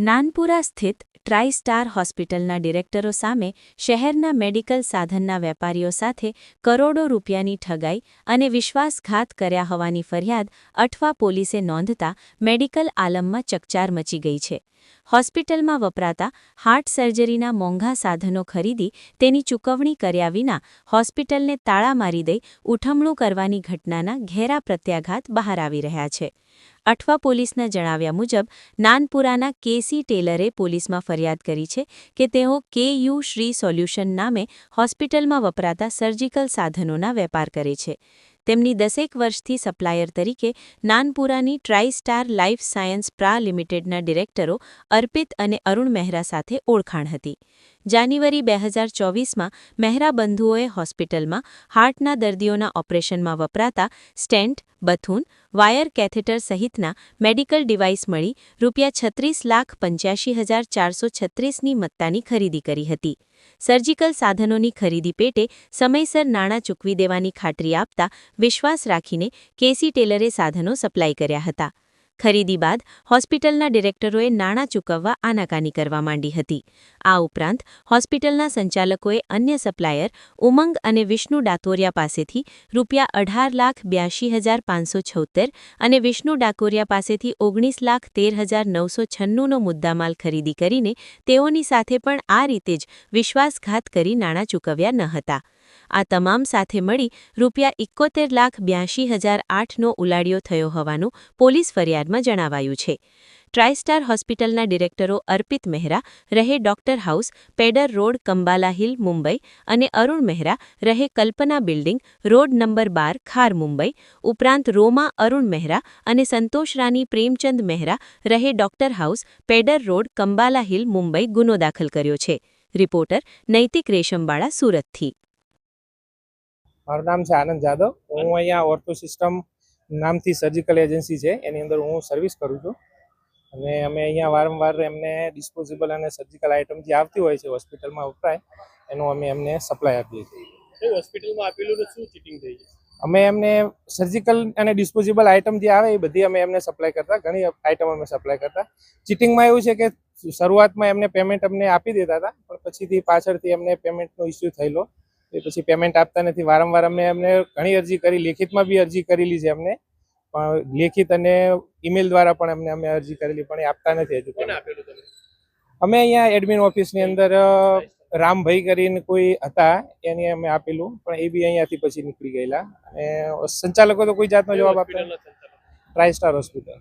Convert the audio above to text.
નાનપુરા સ્થિત ટ્રાઇસ્ટાર હોસ્પિટલના ડિરેક્ટરો સામે શહેરના મેડિકલ સાધનના વેપારીઓ સાથે કરોડો રૂપિયાની ઠગાઈ અને વિશ્વાસઘાત કર્યા હોવાની ફરિયાદ અઠવા પોલીસે નોંધતા મેડિકલ આલમમાં ચકચાર મચી ગઈ છે. હોસ્પિટલમાં વપરાતા હાર્ટ સર્જરીના મોંઘા સાધનો ખરીદી તેની ચૂકવણી કર્યા વિના હોસ્પિટલને તાળા મારી દઈ ઉઠમણું કરવાની ઘટનાના ઘેરા પ્રત્યાઘાત બહાર આવી રહ્યા છે. અઠવા પોલીસના જણાવ્યા મુજબ નાનપુરાના કેસી ટેલરે પોલીસમાં ફરિયાદ કરી છે કે તેઓ KU શ્રી સોલ્યુશન નામે હોસ્પિટલમાં વપરાતા સર્જિકલ સાધનોના વેપાર કરે છે. તેમની 10 વર્ષથી સપ્લાયર તરીકે નાનપુરાની ટ્રાઇસ્ટાર લાઇફ સાયન્સ પ્રા લિમિટેડના ડિરેક્ટરો અર્પિત અને અરુણ મહેરા સાથે ઓળખાણ હતી. જાન્યુઆરી 2024માં મહેરા બંધુઓએ હોસ્પિટલમાં હાર્ટના દર્દીઓના ઓપરેશનમાં વપરાતા સ્ટેન્ટ, બથૂન, વાયર કેથેટર સહિતના મેડિકલ ડિવાઇસ મળી ₹36,85,436ની મત્તાની ખરીદી કરી હતી. સર્જિકલ સાધનોની ખરીદી પેટે સમયસર નાણાં ચૂકવી દેવાની ખાતરી આપતા વિશ્વાસ રાખીને કેસી ટેલરે સાધનો સપ્લાય કર્યા હતા. ખરીદી બાદ હોસ્પિટલના ડિરેક્ટરોએ નાણાં ચૂકવવા આનાકાની કરવા માંડી હતી. આ ઉપરાંત હોસ્પિટલના સંચાલકોએ અન્ય સપ્લાયર ઉમંગ અને વિષ્ણુ ડાકોરિયા પાસેથી ₹18,82,576 અને વિષ્ણુ ડાકોરિયા પાસેથી ₹19,13,996નો મુદ્દામાલ ખરીદી કરીને તેઓની સાથે પણ આ રીતે જ વિશ્વાસઘાત કરી નાણાં ચૂકવ્યા ન હતા. આ તમામ સાથે મળી ₹71,82,008નો ઉલાડિયો થયો હોવાનું પોલીસ ફરિયાદમાં જણાવાયું છે. ટ્રાઇસ્ટાર હોસ્પિટલના ડિરેક્ટરો અર્પિત મહેરા રહે doctor house, Peddar road, Cumballa hill, Mumbai અને અરુણ મહેરા રહે Kalpana building, road number 12, Khar, Mumbai ઉપરાંત રોમા અરુણ મહેરા અને સંતોષ રાની પ્રેમચંદ મહેરા રહે doctor house, Peddar road, Cumballa hill, Mumbai ગુનો દાખલ કર્યો છે. રિપોર્ટર નૈતિક રેશમવાળા, સુરતથી. મારું નામ છે આનંદ જાદવ. હું અહીંયા ઓર્થો સિસ્ટમ નામથી સર્જિકલ એજન્સી છે, એની અંદર હું સર્વિસ કરું છું. અને અમે અહીંયા વારંવાર એમને ડિસ્પોઝેબલ અને સર્જિકલ આઇટમ જે આવતી હોય છે હોસ્પિટલમાં વપરાય એનું અમે એમને સપ્લાય આપીએ છીએ. હોસ્પિટલમાં આપેલું તો શું ચીટિંગ થઈ છે? અમે એમને સર્જિકલ અને ડિસ્પોઝેબલ આઇટમ જે આવે એ બધી અમે એમને સપ્લાય કરતા, ઘણી આઇટમ અમે સપ્લાય કરતા. ચીટિંગમાં એવું છે કે શરૂઆતમાં એમને પેમેન્ટ અમને આપી દેતા હતા, પણ પછીથી પાછળથી એમને પેમેન્ટનો ઇસ્યુ થયેલો. એ પછી પેમેન્ટ આપતા નથી. વારંવાર અમે એમને ઘણી અરજી કરી, લેખિતમાં બી અરજી કરેલી છે એમને, પણ લેખિત અને ઈમેલ દ્વારા પણ અમે અરજી કરેલી, પણ એ આપતા નથી હજુ. અમે અહીંયા એડમિન ઓફિસની અંદર રામભાઈ કરીને કોઈ હતા, એને અમે આપેલું, પણ એ બી અહીંયાથી પછી નીકળી ગયેલા. અને સંચાલકો તો કોઈ જાતનો જવાબ આપતા. ટ્રાઇસ્ટાર હોસ્પિટલ.